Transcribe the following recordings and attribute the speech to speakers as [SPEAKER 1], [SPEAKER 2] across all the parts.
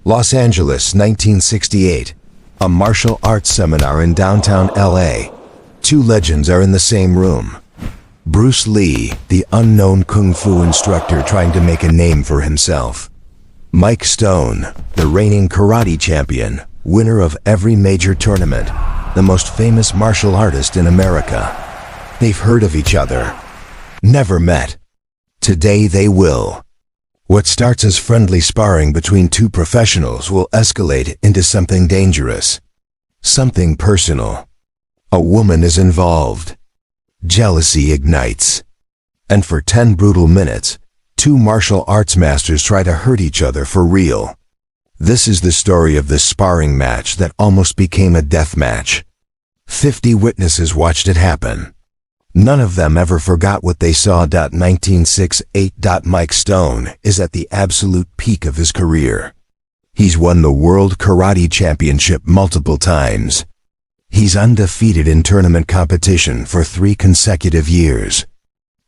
[SPEAKER 1] Los Angeles, 1968. A martial arts seminar in downtown LA. Two legends are in the same room. Bruce Lee, the unknown kung fu instructor trying to make a name for himself. Mike Stone, the reigning karate champion, winner of every major tournament, the most famous martial artist in America. They've heard of each other. Never met. Today they will. What starts as friendly sparring between two professionals will escalate into something dangerous. Something personal. A woman is involved. Jealousy ignites. And for 10 brutal minutes, two martial arts masters try to hurt each other for real. This is the story of this sparring match that almost became a death match. 50 witnesses watched it happen. None of them ever forgot what they saw. 1968. Mike Stone is at the absolute peak of his career. He's won the World Karate Championship multiple times. He's undefeated in tournament competition for 3 consecutive years.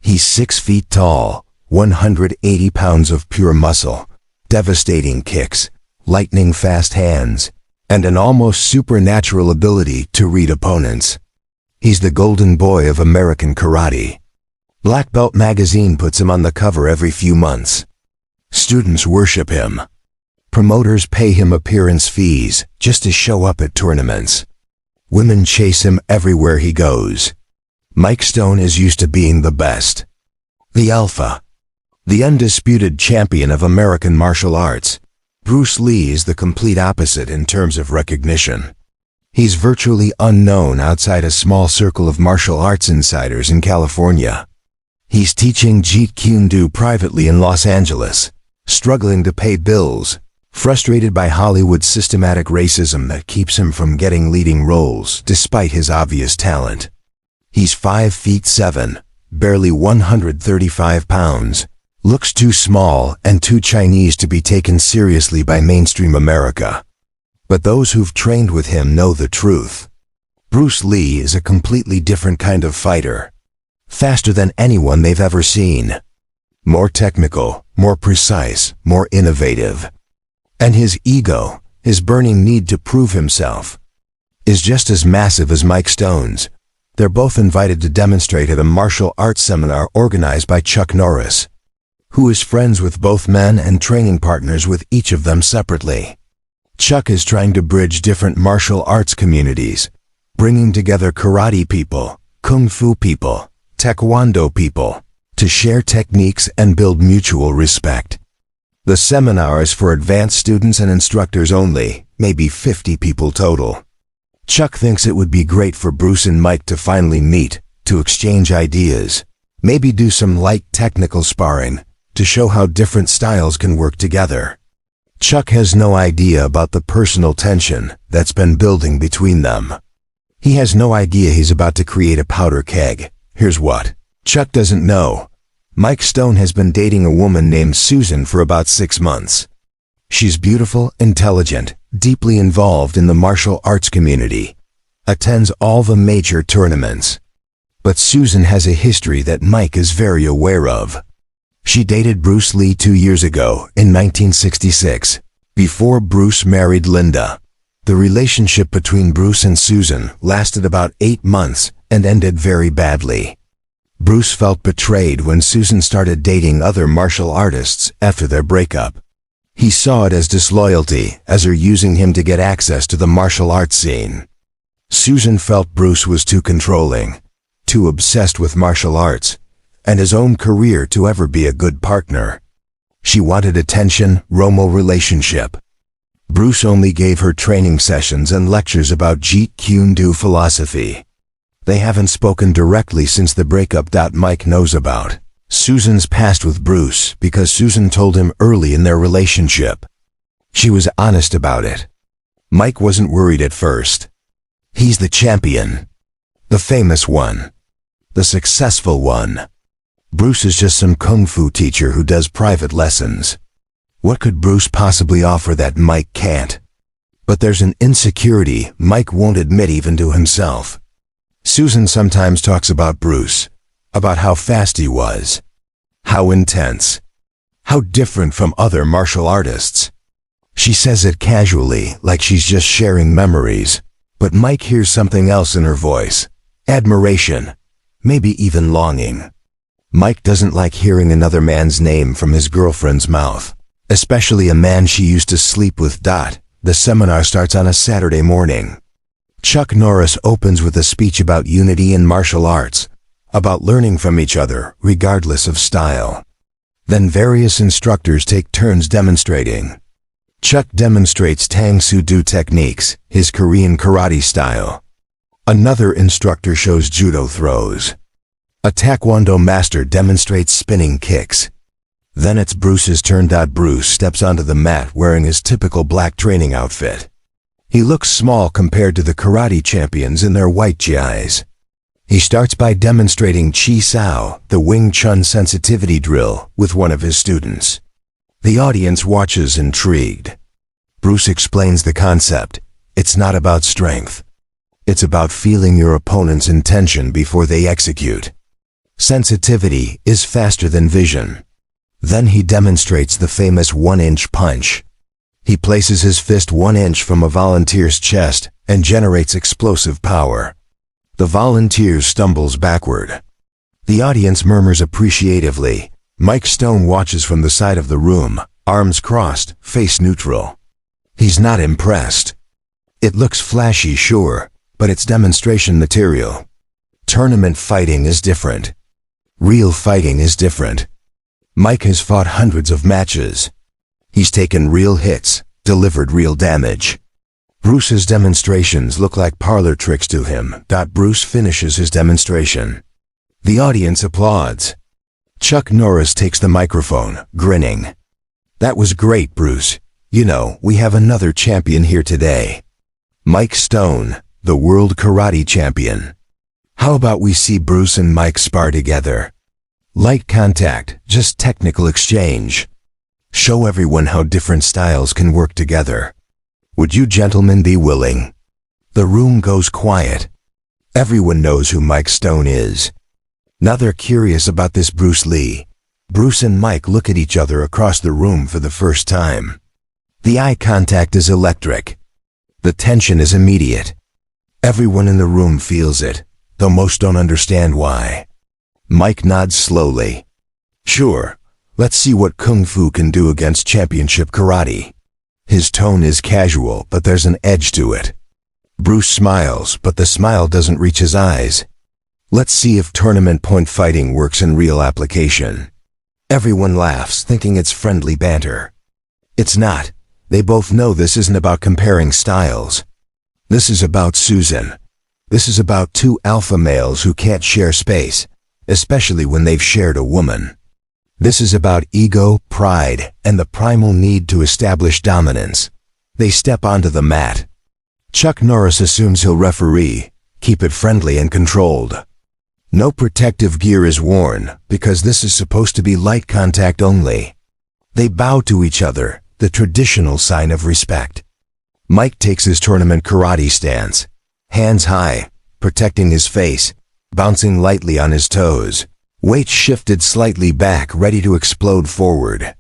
[SPEAKER 1] He's 6 feet tall, 180 pounds of pure muscle, devastating kicks, lightning-fast hands, and an almost supernatural ability to read opponents. He's the golden boy of American karate. Black Belt magazine puts him on the cover every few months. Students worship him. Promoters pay him appearance fees just to show up at tournaments. Women chase him everywhere he goes. Mike Stone is used to being the best. The alpha. The undisputed champion of American martial arts. Bruce Lee is the complete opposite in terms of recognition. He's virtually unknown outside a small circle of martial arts insiders in California. He's teaching Jeet Kune Do privately in Los Angeles, struggling to pay bills, frustrated by Hollywood's systematic racism that keeps him from getting leading roles despite his obvious talent. He's 5 feet 7, barely 135 pounds, looks too small and too Chinese to be taken seriously by mainstream America. But those who've trained with him know the truth. Bruce Lee is a completely different kind of fighter. Faster than anyone they've ever seen. More technical, more precise, more innovative. And his ego, his burning need to prove himself, is just as massive as Mike Stone's. They're both invited to demonstrate at a martial arts seminar organized by Chuck Norris, who is friends with both men and training partners with each of them separately. Chuck is trying to bridge different martial arts communities, bringing together karate people, kung fu people, taekwondo people, to share techniques and build mutual respect. The seminar is for advanced students and instructors only, maybe 50 people total. Chuck thinks it would be great for Bruce and Mike to finally meet, to exchange ideas, maybe do some light technical sparring, to show how different styles can work together. Chuck has no idea about the personal tension that's been building between them. He has no idea he's about to create a powder keg. Here's what Chuck doesn't know. Mike Stone has been dating a woman named Susan for about 6 months. She's beautiful, intelligent, deeply involved in the martial arts community, attends all the major tournaments. But Susan has a history that Mike is very aware of. She dated Bruce Lee 2 years ago, in 1966, before Bruce married Linda. The relationship between Bruce and Susan lasted about 8 months and ended very badly. Bruce felt betrayed when Susan started dating other martial artists after their breakup. He saw it as disloyalty, as her using him to get access to the martial arts scene. Susan felt Bruce was too controlling, too obsessed with martial arts, and his own career to ever be a good partner. She wanted attention, Romo relationship. Bruce only gave her training sessions and lectures about Jeet Kune Do philosophy. They haven't spoken directly since the breakup. Mike knows about Susan's past with Bruce because Susan told him early in their relationship. She was honest about it. Mike wasn't worried at first. He's the champion. The famous one. The successful one. Bruce is just some kung fu teacher who does private lessons. What could Bruce possibly offer that Mike can't? But there's an insecurity Mike won't admit even to himself. Susan sometimes talks about Bruce, about how fast he was, how intense, how different from other martial artists. She says it casually, like she's just sharing memories. But Mike hears something else in her voice. Admiration. Maybe even longing. Mike doesn't like hearing another man's name from his girlfriend's mouth. Especially a man she used to sleep with. The seminar starts on a Saturday morning. Chuck Norris opens with a speech about unity in martial arts, about learning from each other, regardless of style. Then various instructors take turns demonstrating. Chuck demonstrates Tang Soo Do techniques, his Korean karate style. Another instructor shows judo throws. A taekwondo master demonstrates spinning kicks. Then it's Bruce's turn. Bruce steps onto the mat wearing his typical black training outfit. He looks small compared to the karate champions in their white gi's. He starts by demonstrating Chi Sao, the Wing Chun sensitivity drill, with one of his students. The audience watches intrigued. Bruce explains the concept. It's not about strength. It's about feeling your opponent's intention before they execute. Sensitivity is faster than vision. Then he demonstrates the famous 1-inch punch. He places his fist 1 inch from a volunteer's chest and generates explosive power. The volunteer stumbles backward. The audience murmurs appreciatively. Mike Stone watches from the side of the room, arms crossed, face neutral. He's not impressed. It looks flashy, sure, but it's demonstration material. Tournament fighting is different. Real fighting is different. Mike has fought hundreds of matches. He's taken real hits, delivered real damage. Bruce's demonstrations look like parlor tricks to him. Bruce finishes his demonstration. The audience applauds. Chuck Norris takes the microphone, grinning. That was great, Bruce. You know, we have another champion here today. Mike Stone, the world karate champion. How about we see Bruce and Mike spar together? Light contact, just technical exchange. Show everyone how different styles can work together. Would you gentlemen be willing? The room goes quiet. Everyone knows who Mike Stone is. Now they're curious about this Bruce Lee. Bruce and Mike look at each other across the room for the first time. The eye contact is electric. The tension is immediate. Everyone in the room feels it, though most don't understand why. Mike nods slowly. Sure, let's see what Kung Fu can do against championship karate. His tone is casual, but there's an edge to it. Bruce smiles, but the smile doesn't reach his eyes. Let's see if tournament point fighting works in real application. Everyone laughs, thinking it's friendly banter. It's not. They both know this isn't about comparing styles. This is about Susan. This is about two alpha males who can't share space, especially when they've shared a woman. This is about ego, pride, and the primal need to establish dominance. They step onto the mat. Chuck Norris assumes he'll referee, keep it friendly and controlled. No protective gear is worn, because this is supposed to be light contact only. They bow to each other, the traditional sign of respect. Mike takes his tournament karate stance, hands high, protecting his face, bouncing lightly on his toes, weight shifted slightly back, ready to explode forward.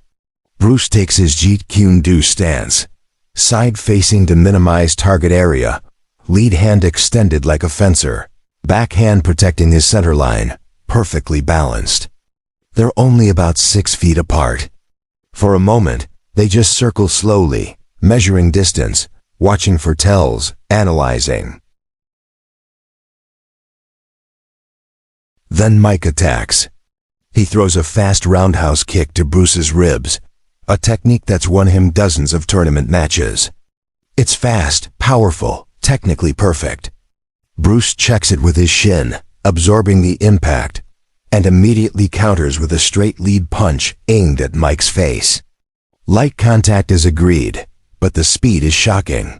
[SPEAKER 1] Bruce takes his Jeet Kune Do stance, side facing to minimize target area, lead hand extended like a fencer, back hand protecting his center line, perfectly balanced. They're only about 6 feet apart. For a moment, they just circle slowly, measuring distance, watching for tells, analyzing. Then Mike attacks. He throws a fast roundhouse kick to Bruce's ribs, a technique that's won him dozens of tournament matches. It's fast, powerful, technically perfect. Bruce checks it with his shin, absorbing the impact, and immediately counters with a straight lead punch aimed at Mike's face. Light contact is agreed, but the speed is shocking.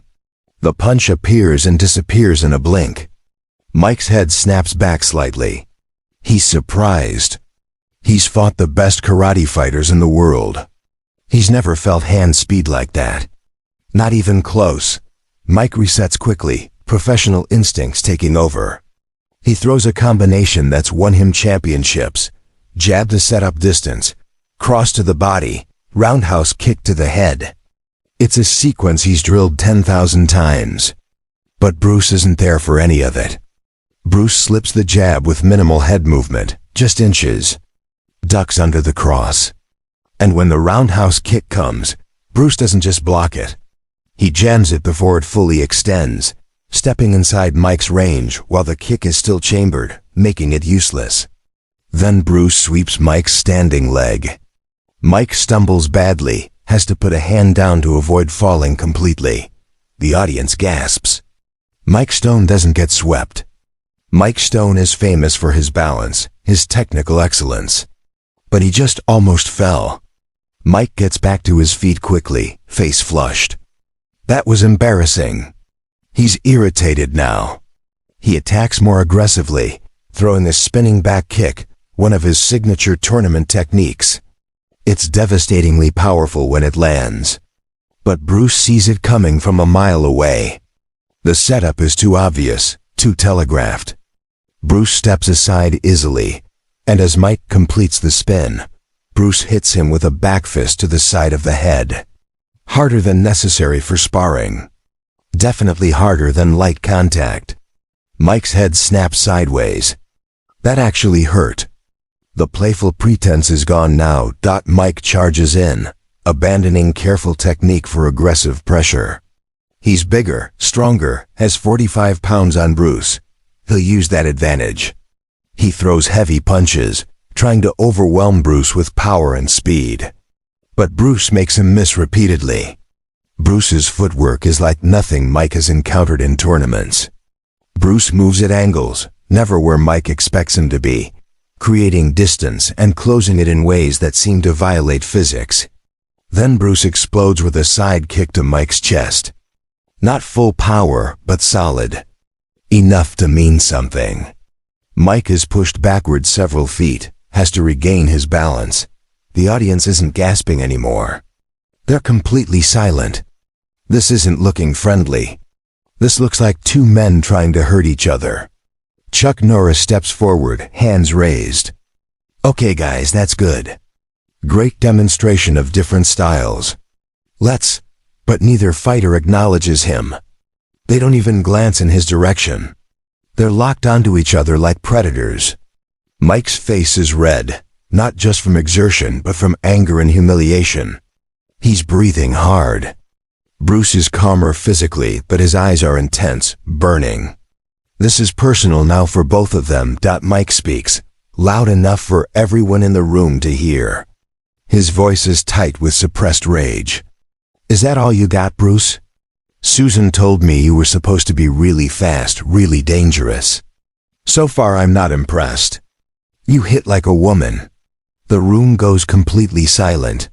[SPEAKER 1] The punch appears and disappears in a blink. Mike's head snaps back slightly. He's surprised. He's fought the best karate fighters in the world. He's never felt hand speed like that. Not even close. Mike resets quickly, professional instincts taking over. He throws a combination that's won him championships. Jab to set up distance, cross to the body, roundhouse kick to the head. It's a sequence he's drilled 10,000 times. But Bruce isn't there for any of it. Bruce slips the jab with minimal head movement, just inches. Ducks under the cross. And when the roundhouse kick comes, Bruce doesn't just block it. He jams it before it fully extends, stepping inside Mike's range while the kick is still chambered, making it useless. Then Bruce sweeps Mike's standing leg. Mike stumbles badly, has to put a hand down to avoid falling completely. The audience gasps. Mike Stone doesn't get swept. Mike Stone is famous for his balance, his technical excellence. But he just almost fell. Mike gets back to his feet quickly, face flushed. That was embarrassing. He's irritated now. He attacks more aggressively, throwing a spinning back kick, one of his signature tournament techniques. It's devastatingly powerful when it lands. But Bruce sees it coming from a mile away. The setup is too obvious, too telegraphed. Bruce steps aside easily, and as Mike completes the spin, Bruce hits him with a back fist to the side of the head. Harder than necessary for sparring. Definitely harder than light contact. Mike's head snaps sideways. That actually hurt. The playful pretense is gone now. Mike charges in, abandoning careful technique for aggressive pressure. He's bigger, stronger, has 45 pounds on Bruce. He'll use that advantage. He throws heavy punches, trying to overwhelm Bruce with power and speed. But Bruce makes him miss repeatedly. Bruce's footwork is like nothing Mike has encountered in tournaments. Bruce moves at angles, never where Mike expects him to be, creating distance and closing it in ways that seem to violate physics. Then Bruce explodes with a side kick to Mike's chest. Not full power, but solid. Enough to mean something. Mike is pushed backward several feet, has to regain his balance. The audience isn't gasping anymore. They're completely silent. This isn't looking friendly. This looks like two men trying to hurt each other. Chuck Norris steps forward, hands raised. Okay guys, that's good. Great demonstration of different styles. But neither fighter acknowledges him. They don't even glance in his direction. They're locked onto each other like predators. Mike's face is red, not just from exertion but from anger and humiliation. He's breathing hard. Bruce is calmer physically, but his eyes are intense, burning. This is personal now for both of them. Mike speaks, loud enough for everyone in the room to hear. His voice is tight with suppressed rage. Is that all you got, Bruce? Susan told me you were supposed to be really fast, really dangerous. So far I'm not impressed. You hit like a woman. The room goes completely silent.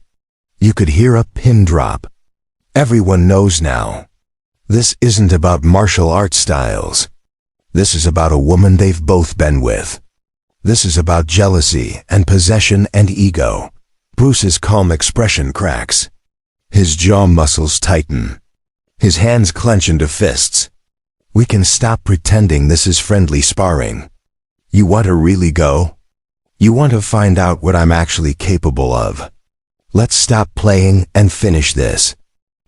[SPEAKER 1] You could hear a pin drop. Everyone knows now. This isn't about martial arts styles. This is about a woman they've both been with. This is about jealousy and possession and ego. Bruce's calm expression cracks. His jaw muscles tighten. His hands clench into fists. We can stop pretending this is friendly sparring. You want to really go? You want to find out what I'm actually capable of? Let's stop playing and finish this.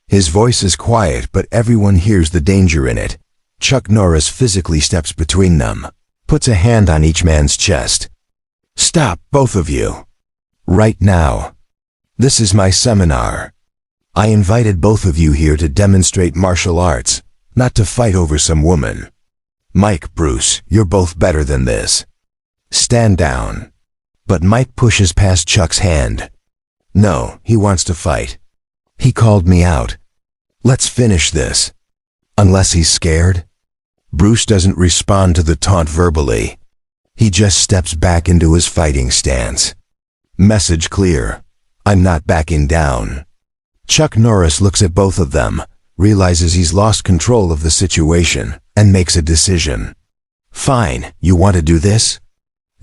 [SPEAKER 1] His voice is quiet, but everyone hears the danger in it. Chuck Norris physically steps between them, puts a hand on each man's chest. Stop, both of you. Right now. This is my seminar. I invited both of you here to demonstrate martial arts, not to fight over some woman. Mike, Bruce, you're both better than this. Stand down. But Mike pushes past Chuck's hand. No, he wants to fight. He called me out. Let's finish this. Unless he's scared? Bruce doesn't respond to the taunt verbally. He just steps back into his fighting stance. Message clear. I'm not backing down. Chuck Norris looks at both of them, realizes he's lost control of the situation, and makes a decision. Fine, you want to do this?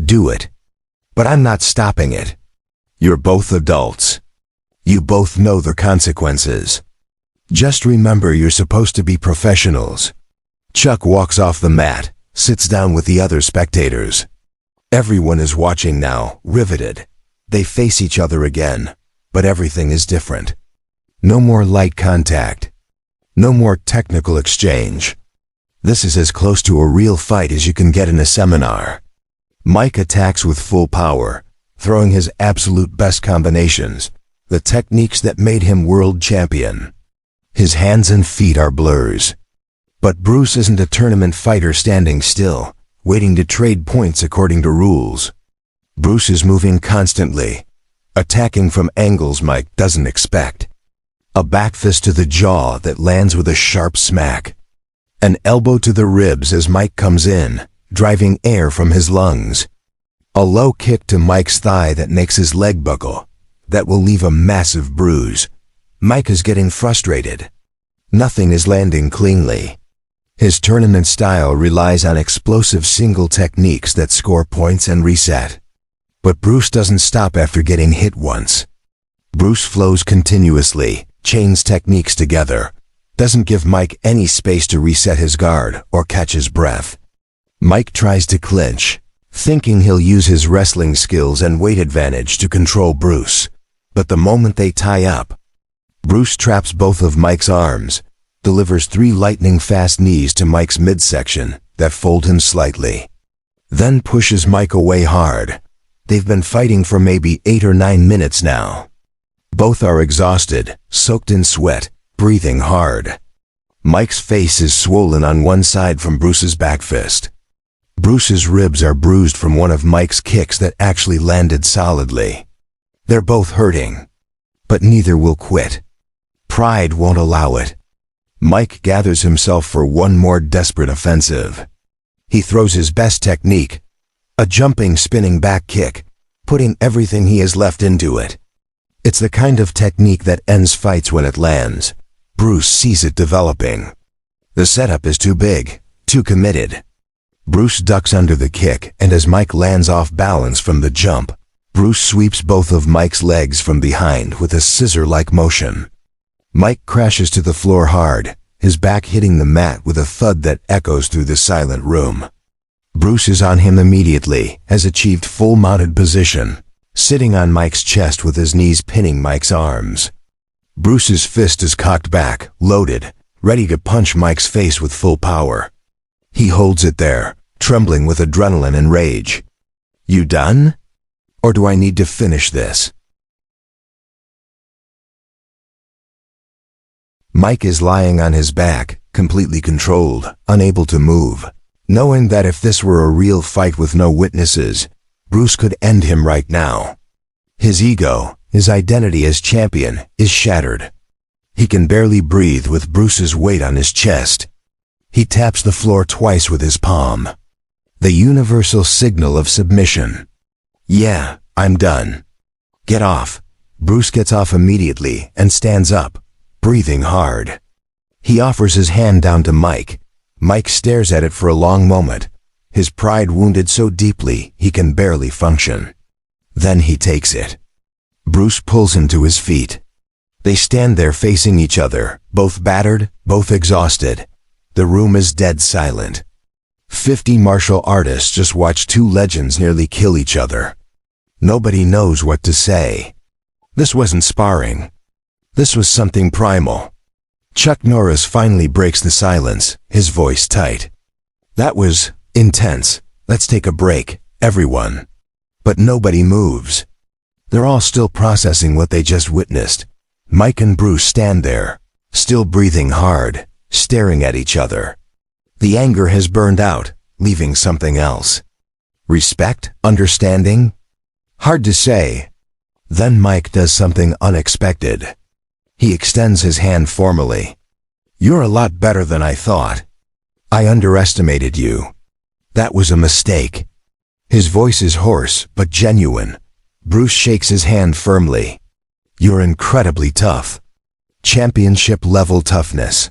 [SPEAKER 1] Do it. But I'm not stopping it. You're both adults. You both know the consequences. Just remember you're supposed to be professionals. Chuck walks off the mat, sits down with the other spectators. Everyone is watching now, riveted. They face each other again, but everything is different. No more light contact. No more technical exchange. This is as close to a real fight as you can get in a seminar. Mike attacks with full power, throwing his absolute best combinations, the techniques that made him world champion. His hands and feet are blurs. But Bruce isn't a tournament fighter standing still, waiting to trade points according to rules. Bruce is moving constantly, attacking from angles Mike doesn't expect. A back fist to the jaw that lands with a sharp smack. An elbow to the ribs as Mike comes in, driving air from his lungs. A low kick to Mike's thigh that makes his leg buckle. That will leave a massive bruise. Mike is getting frustrated. Nothing is landing cleanly. His tournament style relies on explosive single techniques that score points and reset. But Bruce doesn't stop after getting hit once. Bruce flows continuously, chains techniques together, doesn't give Mike any space to reset his guard or catch his breath. Mike tries to clinch, thinking he'll use his wrestling skills and weight advantage to control Bruce. But the moment they tie up, Bruce traps both of Mike's arms, delivers 3 lightning-fast knees to Mike's midsection that fold him slightly. Then pushes Mike away hard. They've been fighting for maybe 8 or 9 minutes now. Both are exhausted, soaked in sweat, breathing hard. Mike's face is swollen on one side from Bruce's back fist. Bruce's ribs are bruised from one of Mike's kicks that actually landed solidly. They're both hurting, but neither will quit. Pride won't allow it. Mike gathers himself for one more desperate offensive. He throws his best technique, a jumping, spinning back kick, putting everything he has left into it. It's the kind of technique that ends fights when it lands. Bruce sees it developing. The setup is too big, too committed. Bruce ducks under the kick, and as Mike lands off balance from the jump, Bruce sweeps both of Mike's legs from behind with a scissor-like motion. Mike crashes to the floor hard, his back hitting the mat with a thud that echoes through the silent room. Bruce is on him immediately, has achieved full mounted position, sitting on Mike's chest with his knees pinning Mike's arms. Bruce's fist is cocked back, loaded, ready to punch Mike's face with full power. He holds it there, trembling with adrenaline and rage. You done? Or do I need to finish this? Mike is lying on his back, completely controlled, unable to move, knowing that if this were a real fight with no witnesses, Bruce could end him right now. His ego, his identity as champion, is shattered. He can barely breathe with Bruce's weight on his chest. He taps the floor twice with his palm. The universal signal of submission. Yeah, I'm done. Get off. Bruce gets off immediately and stands up, breathing hard. He offers his hand down to Mike. Mike stares at it for a long moment, his pride wounded so deeply he can barely function. Then he takes it. Bruce pulls him to his feet. They stand there facing each other, both battered, both exhausted. The room is dead silent. 50 martial artists just watched 2 legends nearly kill each other. Nobody knows what to say. This wasn't sparring. This was something primal. Chuck Norris finally breaks the silence, his voice tight. That was intense. Let's take a break, everyone. But nobody moves. They're all still processing what they just witnessed. Mike and Bruce stand there, still breathing hard, staring at each other. The anger has burned out, leaving something else. Respect? Understanding? Hard to say. Then Mike does something unexpected. He extends his hand formally. You're a lot better than I thought. I underestimated you. That was a mistake. His voice is hoarse, but genuine. Bruce shakes his hand firmly. You're incredibly tough. Championship-level toughness.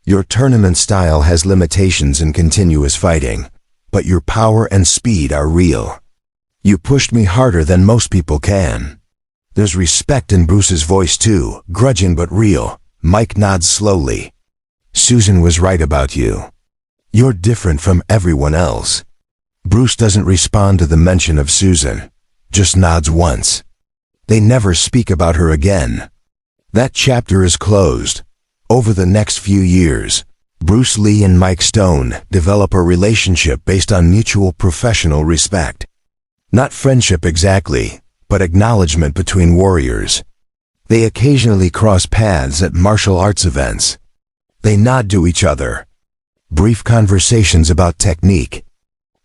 [SPEAKER 1] Your tournament style has limitations in continuous fighting, but your power and speed are real. You pushed me harder than most people can. There's respect in Bruce's voice too, grudging but real. Mike nods slowly. Susan was right about you. You're different from everyone else. Bruce doesn't respond to the mention of Susan, just nods once. They never speak about her again. That chapter is closed. Over the next few years, Bruce Lee and Mike Stone develop a relationship based on mutual professional respect. Not friendship exactly, but acknowledgement between warriors. They occasionally cross paths at martial arts events. They nod to each other. Brief conversations about technique.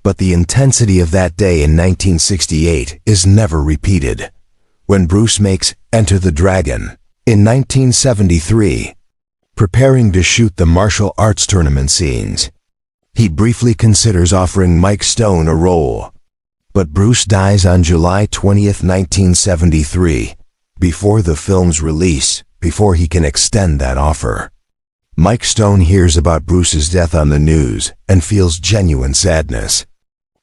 [SPEAKER 1] But the intensity of that day in 1968 is never repeated. When Bruce makes Enter the Dragon in 1973, preparing to shoot the martial arts tournament scenes, he briefly considers offering Mike Stone a role. But Bruce dies on July 20th, 1973, before the film's release, before he can extend that offer. Mike Stone hears about Bruce's death on the news and feels genuine sadness.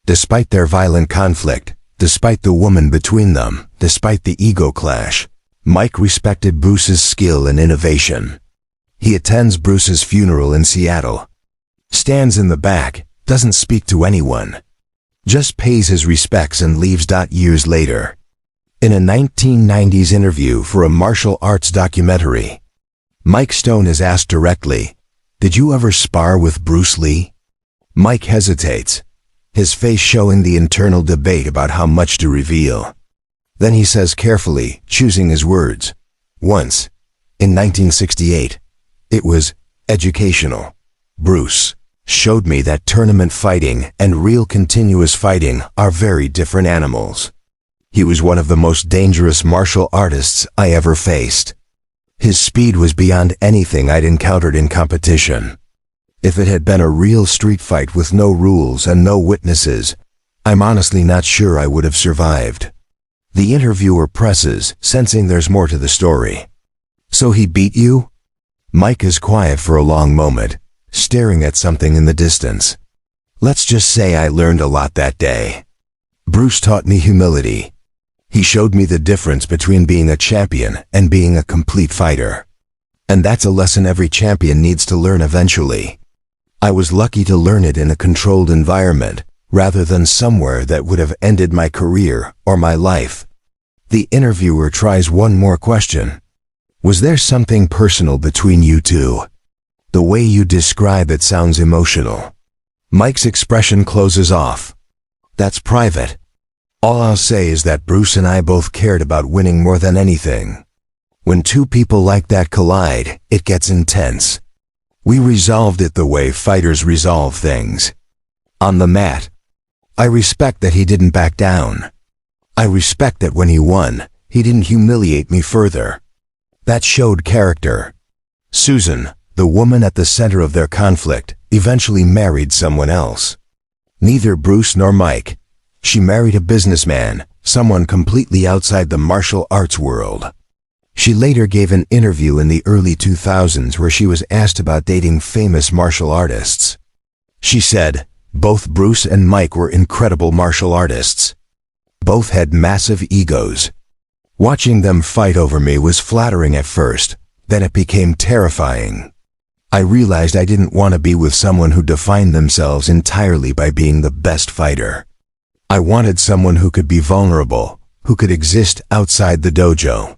[SPEAKER 1] Despite their violent conflict, despite the woman between them, despite the ego clash, Mike respected Bruce's skill and innovation. He attends Bruce's funeral in Seattle. Stands in the back, doesn't speak to anyone. Just pays his respects and leaves. Years later, in a 1990s interview for a martial arts documentary, Mike Stone is asked directly, "Did you ever spar with Bruce Lee?" Mike hesitates, his face showing the internal debate about how much to reveal. Then he says carefully, choosing his words, "Once, in 1968, it was educational. Bruce showed me that tournament fighting and real continuous fighting are very different animals. He was one of the most dangerous martial artists I ever faced. His speed was beyond anything I'd encountered in competition. If it had been a real street fight with no rules and no witnesses, I'm honestly not sure I would have survived." The interviewer presses, sensing there's more to the story. "So he beat you?" Mike is quiet for a long moment, staring at something in the distance. "Let's just say I learned a lot that day. Bruce taught me humility. He showed me the difference between being a champion and being a complete fighter. And that's a lesson every champion needs to learn eventually. I was lucky to learn it in a controlled environment, rather than somewhere that would have ended my career or my life." The interviewer tries one more question. "Was there something personal between you two? The way you describe it sounds emotional." Mike's expression closes off. "That's private. All I'll say is that Bruce and I both cared about winning more than anything. When two people like that collide, it gets intense. We resolved it the way fighters resolve things. On the mat. I respect that he didn't back down. I respect that when he won, he didn't humiliate me further. That showed character." Susan, the woman at the center of their conflict, eventually married someone else. Neither Bruce nor Mike. She married a businessman, someone completely outside the martial arts world. She later gave an interview in the early 2000s where she was asked about dating famous martial artists. She said, "Both Bruce and Mike were incredible martial artists. Both had massive egos. Watching them fight over me was flattering at first, then it became terrifying. I realized I didn't want to be with someone who defined themselves entirely by being the best fighter. I wanted someone who could be vulnerable, who could exist outside the dojo.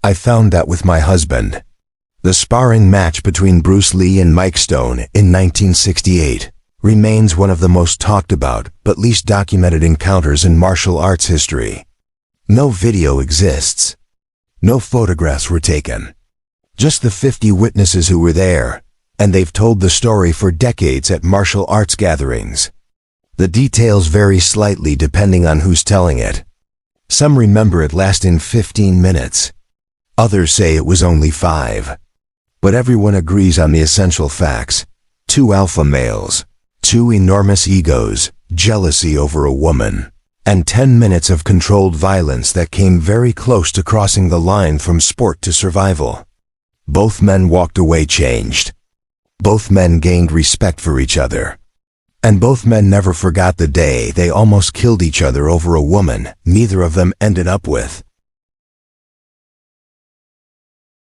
[SPEAKER 1] I found that with my husband." The sparring match between Bruce Lee and Mike Stone in 1968 remains one of the most talked about but least documented encounters in martial arts history. No video exists. No photographs were taken. Just the 50 witnesses who were there, and they've told the story for decades at martial arts gatherings. The details vary slightly depending on who's telling it. Some remember it lasting 15 minutes. Others say it was only 5. But everyone agrees on the essential facts. 2 alpha males, 2 enormous egos, jealousy over a woman, and 10 minutes of controlled violence that came very close to crossing the line from sport to survival. Both men walked away changed. Both men gained respect for each other. And both men never forgot the day they almost killed each other over a woman neither of them ended up with.